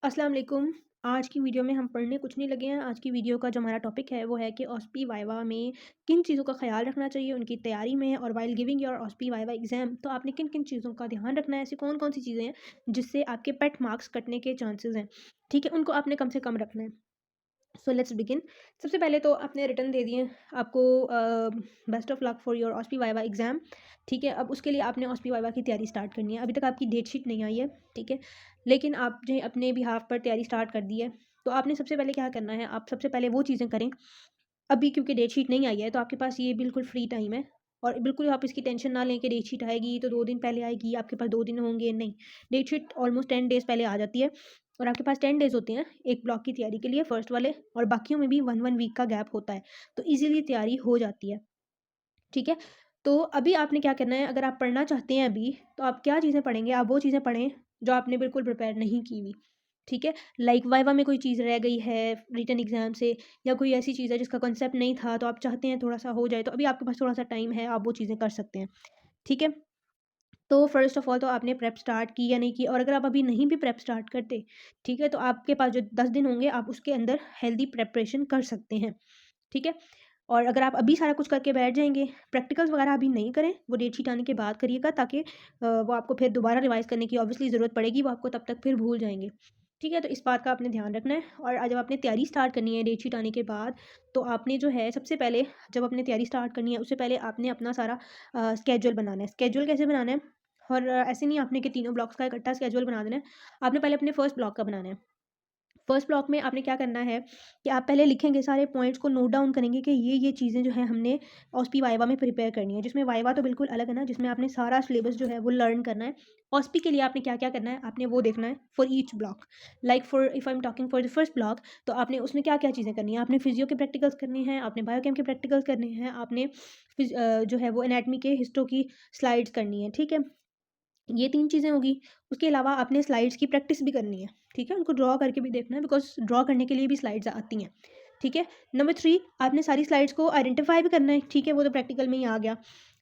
अस्सलाम वालेकुम। आज की वीडियो में हम पढ़ने कुछ नहीं लगे हैं। आज की वीडियो का जो हमारा टॉपिक है वो है कि ऑस्पी वाइवा में किन चीज़ों का ख़्याल रखना चाहिए उनकी तैयारी में, और while giving your OSPE viva exam तो आपने किन-किन चीज़ों का ध्यान रखना है। ऐसी कौन-कौन सी चीज़ें हैं जिससे आपके पेट मार्क्स कटने के चांसेस हैं, ठीक है? उनको आपने कम से कम रखना है। So let's begin. सबसे पहले तो आपने रिटर्न दे दिए आपको। Best of luck for your OSPE viva exam, ठीक है? अब उसके लिए आपने ऑस्पी वाइवा की तैयारी स्टार्ट करनी है। अभी तक आपकी डेट शीट नहीं आई है, ठीक है? लेकिन आपने अपने बिहाफ पर तैयारी स्टार्ट कर दी है। तो आपने सबसे पहले क्या करना है, आप सबसे पहले वो चीज़ें करें अभी, क्योंकि डेट शीट नहीं आई है तो आपके पास ये बिल्कुल फ्री टाइम है। और बिल्कुल आप इसकी टेंशन ना लें कि डेट शीट आएगी तो 2 दिन पहले आएगी, आपके पास 2 दिन होंगे, नहीं। डेट शीट ऑलमोस्ट 10 डेज़ पहले आ जाती है और आपके पास 10 डेज़ होते हैं एक ब्लॉक की तैयारी के लिए, फर्स्ट वाले, और बाकियों में भी 1-1 वीक का गैप होता है। तो ईज़िली तैयारी हो जाती है, ठीक है? तो अभी आपने क्या करना है, अगर आप पढ़ना चाहते हैं अभी, तो आप क्या चीज़ें पढ़ेंगे, आप वो चीज़ें पढ़ें जो आपने बिल्कुल प्रिपेयर नहीं की हुई। ठीक है? लाइक वाइवा में कोई चीज़ रह गई है रिटन एग्ज़ाम से, या कोई ऐसी चीज़ है जिसका कॉन्सेप्ट नहीं था, तो आप चाहते हैं थोड़ा-सा हो जाए, तो अभी आपके पास थोड़ा-सा टाइम है, आप वो चीज़ें कर सकते हैं। ठीक है? तो फ़र्स्ट ऑफ़ ऑल तो आपने प्रेप स्टार्ट की या नहीं की, और अगर आप अभी नहीं भी प्रेप स्टार्ट करते, ठीक है? तो आपके पास जो 10 दिन होंगे, आप उसके अंदर हेल्दी प्रिपरेशन कर सकते हैं। ठीक है? और अगर आप अभी सारा कुछ करके बैठ जाएँगे, प्रैक्टिकल्स वगैरह अभी नहीं करें, वो डेट शीट आने के बाद करिएगा, ताकि वो आपको फिर दोबारा रिवाइज़ करने की ऑब्वियसली ज़रूरत पड़ेगी, वो आपको तब तक फिर भूल जाएँगे। ठीक है? तो इस बात का आपने ध्यान रखना है। और जब आपने तैयारी स्टार्ट करनी है डेट शीट आने के बाद, तो आपने जो है सबसे पहले, जब आपने तैयारी स्टार्ट करनी है, उससे पहले आपने अपना सारा स्केड्यूल बनाना है। स्केड्यूल कैसे बनाना है? और ऐसे नहीं आपने कि तीनों ब्लॉक्स का इकट्ठा स्केड्यूल बना देना है। आपने पहले अपने फर्स्ट ब्लॉक का बनाना है। फर्स्ट ब्लॉक में आपने क्या करना है कि आप पहले लिखेंगे, सारे पॉइंट्स को नोट डाउन करेंगे कि ये चीज़ें जो है हमने ऑस्पी वाइवा में प्रिपेयर करनी है, जिसमें वाइवा तो बिल्कुल अलग है ना, जिसमें आपने सारा सिलेबस जो है वो लर्न करना है। ऑस्पी के लिए आपने क्या क्या करना है, आपने वो देखना है for each block. Like for if I am talking for the first block, तो आपने उसमें क्या क्या चीज़ें करनी है, आपने फिजियो के प्रैक्टिकल्स करने हैं, आपने बायोकेम के प्रैक्टिकल्स करने हैं, आपने जो है वो एनाटमी के हिस्टो की स्लाइड्स करनी है, ठीक है? ये 3 चीज़ें होगी। उसके अलावा आपने स्लाइड्स की प्रैक्टिस भी करनी है, ठीक है? उनको ड्रॉ करके भी देखना है, बिकॉज़ ड्रॉ करने के लिए भी स्लाइड्स आती हैं, ठीक है? नंबर 3, आपने सारी स्लाइड्स को आइडेंटिफ़ाई भी करना है, ठीक है? वो तो प्रैक्टिकल में ही आ गया।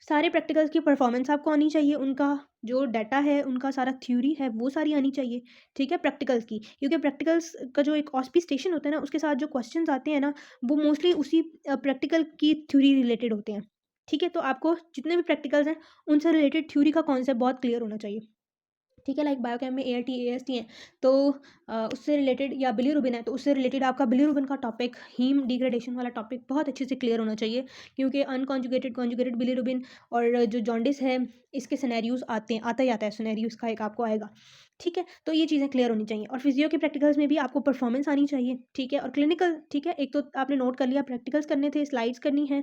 सारे प्रैक्टिकल्स की परफ़ॉर्मेंस आपको आनी चाहिए, उनका जो डाटा है, उनका सारा थ्योरी है, वो सारी आनी चाहिए, ठीक है? प्रैक्टिकल्स की, क्योंकि प्रैक्टिकल्स का जो एक ऑस्पी स्टेशन होता है ना, उसके साथ जो क्वेश्चन्स आते हैं ना, वो मोस्टली उसी प्रैक्टिकल की थ्योरी रिलेटेड होते हैं, ठीक है? तो आपको जितने भी प्रैक्टिकल्स हैं, उनसे रिलेटेड थ्योरी का कॉन्सेप्ट बहुत क्लियर होना चाहिए। ठीक है? लाइक बायोकेम में एआरटी, एएसटी हैं, तो उससे रिलेटेड, या बिलीरुबिन है, तो उससे रिलेटेड आपका बिलीरुबिन का टॉपिक, हीम डिग्रेडेशन वाला टॉपिक बहुत अच्छे से क्लियर होना चाहिए, क्योंकि अनकॉन्जुगेटेड, कॉन्जुगेटेड बिलीरुबिन और जो जॉन्डिस है, इसके सिनेरियोज़ आते हैं, आता ही आता है सिनेरियो इसका एक आपको आएगा। ठीक है? तो ये चीज़ें क्लियर होनी चाहिए, और फिज़ियो के प्रैक्टिकल्स में भी आपको परफॉर्मेंस आनी चाहिए, ठीक है? और क्लिनिकल, ठीक है? एक तो आपने नोट कर लिया, प्रैक्टिकल्स करने थे, स्लाइड्स करनी है,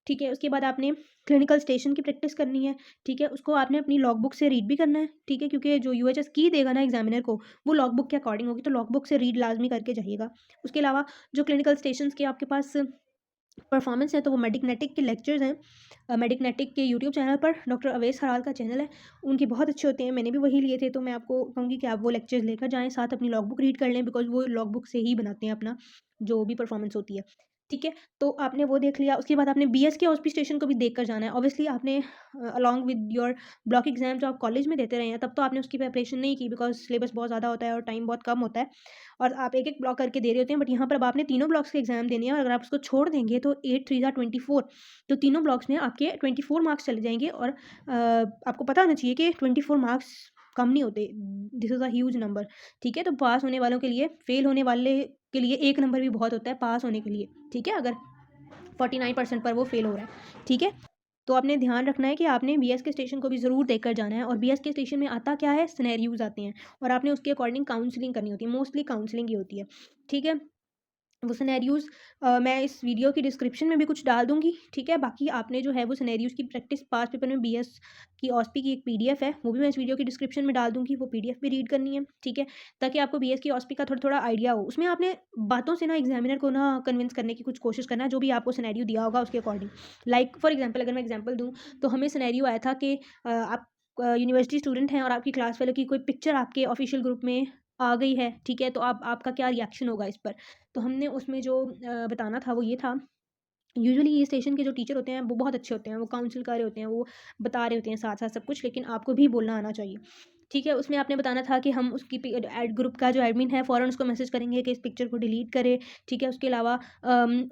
ठीक है? उसके बाद आपने क्लिनिकल स्टेशन की प्रैक्टिस करनी है, ठीक है? उसको आपने अपनी लॉग बुक से रीड भी करना है, ठीक है? क्योंकि जो यूएचएस की देगा ना एग्ज़ामिनर को, वो लॉग बुक के अकॉर्डिंग होगी, तो लॉग बुक से रीड लाज़मी करके जाइएगा। उसके अलावा जो क्लिनिकल स्टेशंस के आपके पास परफॉर्मेंस है, तो वो मेडिकनेटिक के लेक्चर्स हैं। मेडिकनेटिक के यूट्यूब चैनल पर डॉक्टर अवैस हलाल का चैनल है, उनके बहुत अच्छे होते हैं, मैंने भी वही लिए थे, तो मैं आपको कहूँगी कि आप वो लेक्चर्स लेकर जाएँ, साथ अपनी लॉग बुक रीड कर लें, बिकॉज़ वो लॉग बुक से ही बनाते हैं अपना जो भी परफॉर्मेंस होती है। ठीक है? तो आपने वो देख लिया, उसके बाद आपने बीएस के हॉस्पी स्टेशन को भी देख कर जाना है। ऑब्वियसली आपने along with your block exam जो आप कॉलेज में देते रहे हैं, तब तो आपने उसकी प्रिपरेशन नहीं की, बिकॉज़ सिलेबस बहुत ज़्यादा होता है और टाइम बहुत कम होता है, और आप एक-एक ब्लॉक करके दे रहे होते हैं। बट यहाँ पर अब आपने तीनों ब्लॉक्स के एग्ज़ाम देने हैं, और अगर आप उसको छोड़ देंगे तो 8 3 ज़ा 24, तो तीनों ब्लॉक्स में आपके 24 मार्क्स चले जाएँगे, और आपको पता होना चाहिए कि 24 मार्क्स कम नहीं होते, this is a huge number, ठीक है? तो पास होने वालों के लिए, फेल होने वाले के लिए 1 नंबर भी बहुत होता है पास होने के लिए, ठीक है? अगर 49% पर वो फेल हो रहा है, ठीक है? तो आपने ध्यान रखना है कि आपने बीएस के स्टेशन को भी ज़रूर देखकर जाना है, और बीएस के स्टेशन में आता क्या है, सिनेरियोज़ आते हैं, और आपने उसके अकॉर्डिंग काउंसलिंग करनी होती है, मोस्टली काउंसलिंग ही होती है, ठीक है? वो सिनेरियोज़ मैं इस वीडियो की डिस्क्रिप्शन में भी कुछ डाल दूँगी, ठीक है? बाकी आपने जो है वो सिनेरियोज़ की प्रैक्टिस, पास्ट पेपर में बीएस की ऑस्पी की एक पीडीएफ है, वो भी मैं इस वीडियो की डिस्क्रिप्शन में डाल दूँगी, वो पीडीएफ भी रीड करनी है, ठीक है? ताकि आपको बीएस की ऑस्पी का थोड़ा-थोड़ा आइडिया हो। उसमें आपने बातों से ना एग्ज़ामिनर को ना कन्विंस करने की कुछ कोशिश करना, जो भी आपको सिनेरियो दिया होगा उसके अकॉर्डिंग। लाइक फॉर एग्ज़ाम्पल, अगर मैं एग्ज़ाम्पल दूँ, तो हमें सिनेरियो आया था कि आप यूनिवर्सिटी स्टूडेंट हैं, और आपकी क्लास फेलो की कोई पिक्चर आपके ऑफ़िशियल ग्रुप में आ गई है, ठीक है? तो आपका क्या रिएक्शन होगा इस पर? तो हमने उसमें जो बताना था वो ये था, यूजुअली ये स्टेशन के जो टीचर होते हैं वो बहुत अच्छे होते हैं, वो काउंसिल कर रहे होते हैं, वो बता रहे होते हैं साथ-साथ सब कुछ, लेकिन आपको भी बोलना आना चाहिए, ठीक है, उसमें आपने बताना था कि हम उसकी एड ग्रुप का जो एडमिन है फ़ौरन उसको मैसेज करेंगे कि इस पिक्चर को डिलीट करे, ठीक है? उसके अलावा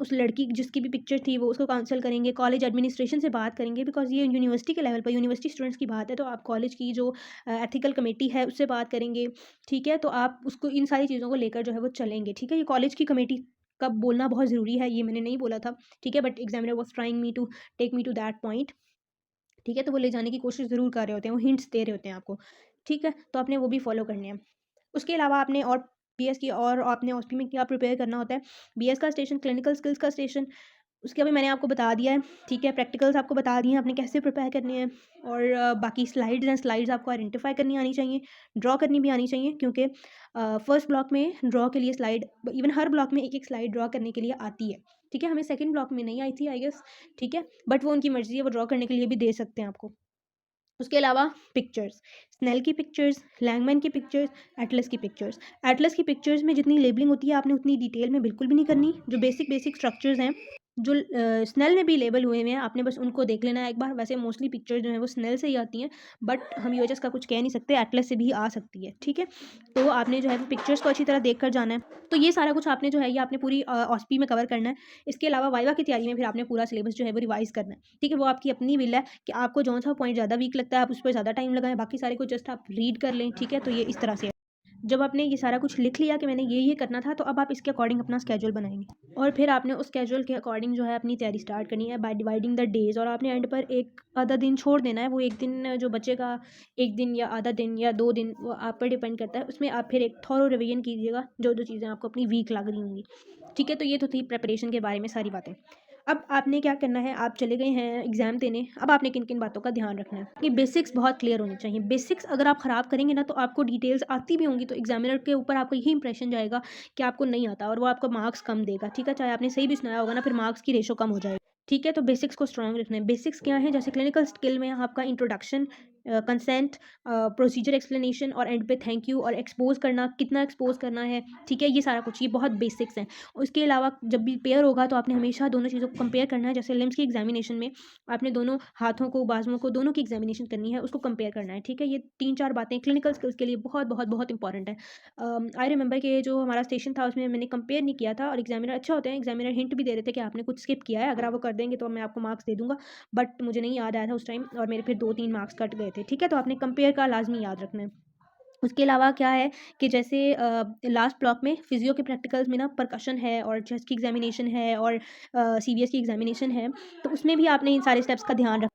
उस लड़की जिसकी भी पिक्चर थी वो उसको काउंसल करेंगे, कॉलेज एडमिनिस्ट्रेशन से बात करेंगे बिकॉज़ ये यूनिवर्सिटी के लेवल पर यूनिवर्सिटी स्टूडेंट्स की बात है, तो आप कॉलेज की जो एथिकल कमेटी है उससे बात करेंगे, ठीक है? तो आप उसको इन सारी चीज़ों को लेकर जो है वो चलेंगे, ठीक है? ये कॉलेज की कमेटी का बोलना बहुत ज़रूरी है, ये मैंने नहीं बोला था, ठीक है? But examiner was trying me to take me to that point. ठीक है? तो वो ले जाने की कोशिश ज़रूर कर रहे होते हैं, वो हिंट्स दे रहे होते हैं आपको, ठीक है? तो आपने वो भी फ़ॉलो करने हैं। उसके अलावा आपने और बीएस की और आपने ओएसपी में क्या प्रिपेयर करना होता है, बीएस का स्टेशन, क्लिनिकल स्किल्स का स्टेशन, उसके अभी मैंने आपको बता दिया है, ठीक है? प्रैक्टिकल्स आपको बता दिए हैं, आपने कैसे प्रिपेयर करने हैं और बाकी स्लाइड्स हैं, स्लाइड्स आपको आइडेंटिफ़ाई करनी आनी चाहिए, ड्रॉ करनी भी आनी चाहिए क्योंकि फर्स्ट ब्लॉक में ड्रॉ के लिए स्लाइड इवन हर ब्लॉक में एक-एक स्लाइड ड्रॉ करने के लिए आती है, ठीक है? हमें सेकंड ब्लॉक में नहीं आई थी आई गेस, ठीक है? बट वो उनकी मर्ज़ी है, वो ड्रॉ करने के लिए भी दे सकते हैं आपको। उसके अलावा पिक्चर्स, स्नेल की पिक्चर्स, लैंगमैन की पिक्चर्स, एटलस की पिक्चर्स। एटलस की पिक्चर्स में जितनी लेबलिंग होती है आपने उतनी डिटेल में बिल्कुल भी नहीं करनी। जो बेसिक स्ट्रक्चर्स हैं, जो स्नेल में भी लेबल हुए हुए हैं, आपने बस उनको देख लेना है एक बार। वैसे मोस्टली पिक्चर्स जो हैं वो स्नेल से ही आती हैं, बट हम यूएचएस का कुछ कह नहीं सकते, एटलस से भी आ सकती है, ठीक है? तो आपने जो है वो पिक्चर्स को अच्छी तरह देख कर जाना है। तो ये सारा कुछ आपने जो है ये आपने पूरी ऑस्पी में कवर करना है। इसके अलावा वाइवा की तैयारी में फिर आपने पूरा सिलेबस जो है वो रिवाइज़ करना है, ठीक है? वो आपकी अपनी विल है कि आपको जौन-सा पॉइंट ज़्यादा वीक लगता है, आप उस पे ज़्यादा टाइम लगाएँ, बाकी सारे को जस्ट आप रीड कर लें, ठीक है? तो ये इस तरह से है। जब आपने ये सारा कुछ लिख लिया कि मैंने ये करना था, तो अब आप इसके अकॉर्डिंग अपना स्केड्यूल बनाएँगे और फिर आपने उस स्केड्यूल के अकॉर्डिंग जो है अपनी तैयारी स्टार्ट करनी है बाय डिवाइडिंग द डेज़ और आपने एंड पर एक आधा दिन छोड़ देना है। वो 1 दिन जो बचेगा, 1 दिन या आधा दिन या 2 दिन, वो आप पर डिपेंड करता है। उसमें आप फिर एक थॉरो रिवीजन कीजिएगा, जो-जो चीज़ें आपको अपनी वीक लग रही होंगी। ठीक है? तो ये तो थी प्रिपरेशन के बारे में सारी बातें। अब आपने क्या करना है, आप चले गए हैं एग्ज़ाम देने, अब आपने किन-किन बातों का ध्यान रखना है कि बेसिक्स बहुत क्लियर होने चाहिए। बेसिक्स अगर आप ख़राब करेंगे ना, तो आपको डिटेल्स आती भी होंगी, तो एग्ज़ामिनर के ऊपर आपको यही इंप्रेशन जाएगा कि आपको नहीं आता और वो आपको मार्क्स कम देगा, ठीक है? चाहे आपने सही भी सुनाया होगा ना, फिर मार्क्स की रेशो कम हो जाएगी, ठीक है? तो बेसिक्स को स्ट्रॉन्ग रखना है। बेसिक्स क्या है? जैसे क्लिनिकल स्किल में आपका इंट्रोडक्शन, कंसेंट, प्रोसीजर एक्सप्लेनेशन और एंड पे थैंक यू और एक्सपोज़ करना, कितना एक्सपोज़ करना है, ठीक है? ये सारा कुछ, ये बहुत बेसिक्स हैं। उसके अलावा जब भी पेयर होगा तो आपने हमेशा दोनों चीज़ों को कंपेयर करना है। जैसे लिम्स की एग्जामिनेशन में आपने दोनों हाथों को, बाजुओं को, दोनों की एग्जामिनेशन करनी है, उसको कंपेयर करना है, ठीक है? ये 3-4 बातें क्लिनिकल स्किल्स के लिए बहुत बहुत बहुत इंपॉर्टेंट है। आई रिमेंबर कि जो हमारा स्टेशन था उसमें मैंने कंपेयर नहीं किया था और एग्जामिनर अच्छे होते हैं, एग्जामिनर हिंट भी दे रहे थे कि आपने कुछ स्किप किया है, अगर आप वो कर देंगे तो मैं आपको मार्क्स दे दूंगा, बट मुझे नहीं याद आया था उस टाइम और मेरे फिर 2-3 मार्क्स कट गए थे, ठीक है? तो आपने कंपेयर का लाजमी याद रखना है। उसके अलावा क्या है कि जैसे लास्ट ब्लॉक में फिजियो के प्रैक्टिकल्स में ना परकशन है और चेस्ट की एग्जामिनेशन है और सीवीएस की एग्जामिनेशन है, तो उसमें भी आपने इन सारे स्टेप्स का ध्यान रखना।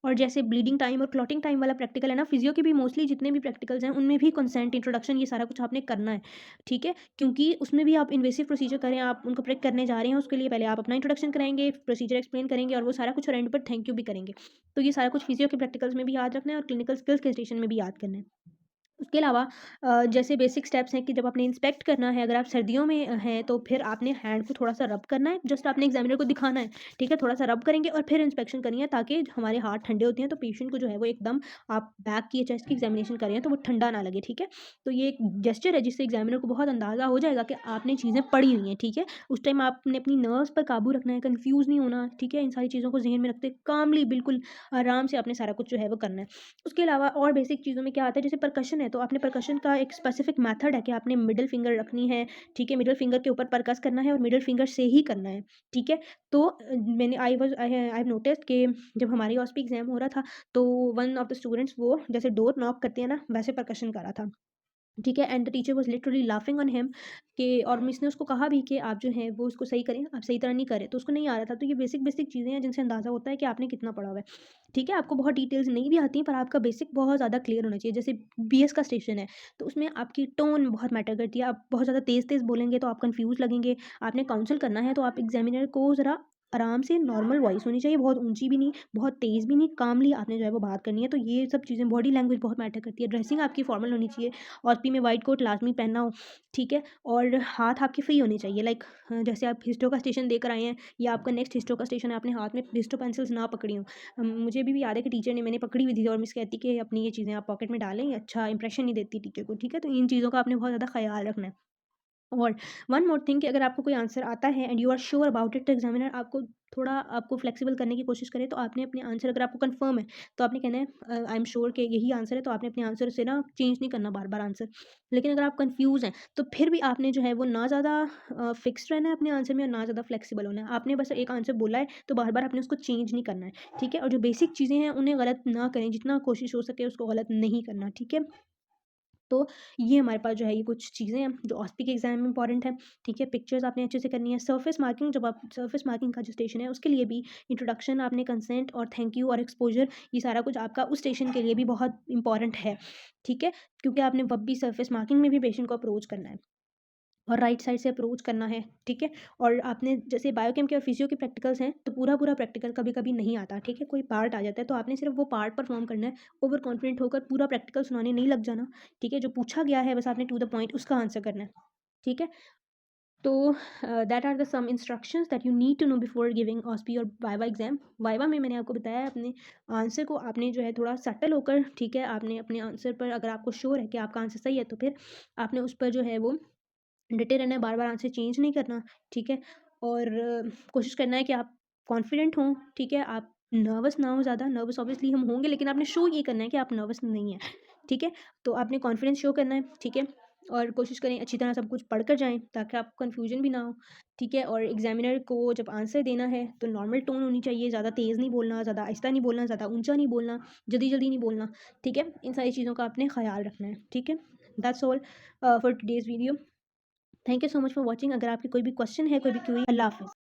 और जैसे ब्लीडिंग टाइम और क्लॉटिंग टाइम वाला प्रैक्टिकल है ना, फिजियो के भी मोस्टली जितने भी प्रैक्टिकल्स हैं उनमें भी कंसेंट, इंट्रोडक्शन, ये सारा कुछ आपने करना है, ठीक है? क्योंकि उसमें भी आप इन्वेसिव प्रोसीजर करें, आप उनको प्रेक करने जा रहे हैं, उसके लिए पहले आप अपना इंट्रोडक्शन कराएंगे, प्रोसीजर एक्सप्लेन करेंगे और वो सारा कुछ और एंड पर थैंक यू भी करेंगे। तो ये सारा कुछ फिजियो के प्रैक्टिकल्स में भी याद रखना है और क्लिनिकल स्किल्स के स्टेशन में भी याद करना है। उसके अलावा जैसे बेसिक स्टेप्स हैं कि जब आपने इंस्पेक्ट करना है, अगर आप सर्दियों में हैं तो फिर आपने हैंड को थोड़ा-सा रब करना है, जस्ट आपने एग्जामिनर को दिखाना है, ठीक है? थोड़ा-सा रब करेंगे और फिर इंस्पेक्शन करनी है ताकि हमारे हाथ ठंडे होते हैं तो पेशेंट को जो है वो एकदम, आप बैक की या चेस्ट की एग्जामिनेशन कर रहे हैं तो वो ठंडा ना लगे, ठीक है? तो ये एक जेस्चर है जिससे एग्जामिनर को बहुत अंदाज़ा हो जाएगा कि आपने चीज़ें पढ़ी हुई हैं, ठीक है? उस टाइम आपने अपनी नर्व्स पर काबू रखना है, कन्फ्यूज़ नहीं होना, ठीक है? इन सारी चीज़ों को ज़हन में रखते कामली बिल्कुल आराम से आपने सारा कुछ जो है वो करना है। उसके अलावा और बेसिक चीज़ों में क्या आता है, जैसे परकशन है तो आपने परकशन का एक स्पेसिफिक मेथड है कि आपने मिडल फिंगर रखनी है, ठीक है? मिडल फिंगर के ऊपर परकस करना है और मिडल फिंगर से ही करना है, ठीक है? तो मैंने आई हैव नोटिस्ड कि जब हमारी ऑस्पी एग्ज़ाम हो रहा था तो वन ऑफ द स्टूडेंट्स वो जैसे डोर नॉक करते हैं ना वैसे परकशन कर रहा था। ठीक है? And the teacher was literally laughing on him कि और मिस ने उसको कहा भी कि आप जो है वो उसको सही करें, आप सही तरह नहीं कर रहे, तो उसको नहीं आ रहा था। तो ये बेसिक चीज़ें हैं जिनसे अंदाज़ा होता है कि आपने कितना पढ़ा हुआ है। ठीक है? आपको बहुत डिटेल्स नहीं भी आती पर आपका बेसिक बहुत ज़्यादा क्लियर होना चाहिए। जैसे बीएस का स्टेशन है, तो उसमें आपकी टोन बहुत मैटर करती है। आप बहुत ज़्यादा तेज़-तेज़ बोलेंगे तो आप कन्फ्यूज़ लगेंगे। आपने काउंसल करना है तो आप एग्ज़ामिनर को ज़रा आराम से, नॉर्मल वॉइस होनी चाहिए, बहुत ऊँची भी नहीं, बहुत तेज़ भी नहीं, कामली आपने जो है वो बात करनी है। तो ये सब चीज़ें, बॉडी लैंग्वेज बहुत मैटर करती है। ड्रेसिंग आपकी फॉर्मल होनी चाहिए। औरपी में व्हाइट कोट लाज़मी पहनना हो, ठीक है? और हाथ आपके फ्री होने चाहिए, लाइक जैसे आप हिस्टो का स्टेशन देकर आए हैं या आपका नेक्स्ट हिस्टो का स्टेशन है, आपने हाथ में हिस्टो पेंसिल्स ना पकड़ी हों। मुझे अभी भी याद है कि टीचर ने, मैंने पकड़ी हुई थी और मिस कहती कि अपनी ये चीज़ें आप पॉकेट में डालें, ये अच्छा इंप्रेशन नहीं देती टीचर को, ठीक है? तो इन चीज़ों का आपने बहुत ज़्यादा ख़्याल रखना है। और वन मोर थिंग कि अगर आपको कोई आंसर आता है and you are sure about it, तो एग्जामिनर आपको फ्लेक्सिबल करने की कोशिश करे, तो आपने अपने आंसर, अगर आपको कंफर्म है तो आपने कहना है आई एम श्योर कि यही आंसर है, तो आपने अपने आंसर से ना चेंज नहीं करना बार बार आंसर। लेकिन अगर आप कंफ्यूज हैं तो फिर भी आपने जो है वो ना ज़्यादा फिक्स्ड रहना है अपने आंसर में और ना ज़्यादा फ्लेक्सिबल होना है। आपने बस एक आंसर बोला है तो बार बार आपने उसको चेंज नहीं करना है, ठीक है। और जो बेसिक चीज़ें हैं उन्हें गलत ना करें, जितना कोशिश हो सके उसको गलत नहीं करना, ठीक है। तो ये हमारे पास जो है ये कुछ चीज़ें हैं जो ऑस्पी के एग्जाम में इंपॉर्टेंट है, ठीक है। पिक्चर्स आपने अच्छे से करनी है। सरफेस मार्किंग, जब आप सरफेस मार्किंग का जो स्टेशन है उसके लिए भी इंट्रोडक्शन आपने, कंसेंट और थैंक यू और एक्सपोजर, ये सारा कुछ आपका उस स्टेशन के लिए भी बहुत इंपॉर्टेंट है, ठीक है। क्योंकि आपने वब भी सरफेस मार्किंग में भी पेशेंट को अप्रोच करना है और राइट साइड से अप्रोच करना है, ठीक है। और आपने जैसे बायोकेम के और फिजियो के प्रैक्टिकल्स हैं तो पूरा पूरा प्रैक्टिकल कभी कभी नहीं आता, ठीक है। कोई पार्ट आ जाता है तो आपने सिर्फ वो पार्ट परफॉर्म करना है, ओवर कॉन्फिडेंट होकर पूरा प्रैक्टिकल सुनाने नहीं लग जाना, ठीक है। जो पूछा गया है बस आपने टू द पॉइंट उसका आंसर करना है, ठीक है। तो that are the some instructions that you need to know before giving OSPE और वाइवा एग्जाम। वाइवा में मैंने आपको बताया अपने आंसर को आपने जो है थोड़ा सटल होकर, ठीक है, आपने अपने आंसर पर, अगर आपको श्योर है कि आपका आंसर सही है तो फिर आपने उस पर जो है वो डटे रहना है, बार-बार आंसर चेंज नहीं करना, ठीक है? और कोशिश करना है कि आप कॉन्फिडेंट हों, ठीक है? आप नर्वस ना हो ज़्यादा, नर्वस ऑब्वियसली हम होंगे लेकिन आपने शो ये करना है कि आप नर्वस नहीं हैं, ठीक है? तो आपने कॉन्फिडेंस शो करना है, ठीक है? और कोशिश करें अच्छी तरह सब कुछ पढ़ कर जाएँ ताकि आपको कन्फ्यूजन भी ना हो, ठीक है? और एग्ज़ामिनर को जब आंसर देना है तो नॉर्मल टोन होनी चाहिए, ज़्यादा तेज़ नहीं बोलना, ज़्यादा आहिस्ता नहीं बोलना, ज़्यादा ऊँचा नहीं बोलना, जल्दी-जल्दी नहीं बोलना, ठीक है? इन सारी चीज़ों का आपने ख़्याल रखना है, ठीक है? That's all for today's video. Thank you so much for watching. अगर आपकी कोई भी क्वेश्चन है, कोई भी क्वेरी, अल्लाह हाफ़िज़।